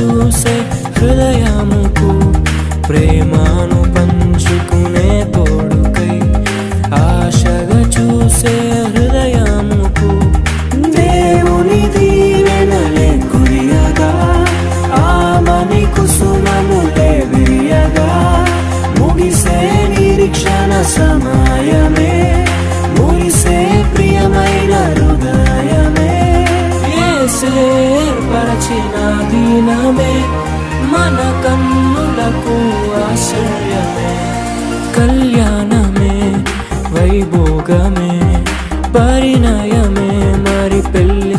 చూసే హృదయముకు ప్రేమను పంచుకునే తోడుకై ఆశగా చూసే హృదయముకు దేవుని దీవెనలే కురియగా ఆమని కుసుమములే విరియగా ముగిసే నిరీక్షణ సమయమే ముగిసే ప్రియమైన హృదయమే ఏర్పరచిన దినమే మన కన్నులకు ఆశ్చర్యమే కళ్యాణమే వైభోగమే పరిణయమే మరి పెళ్ళి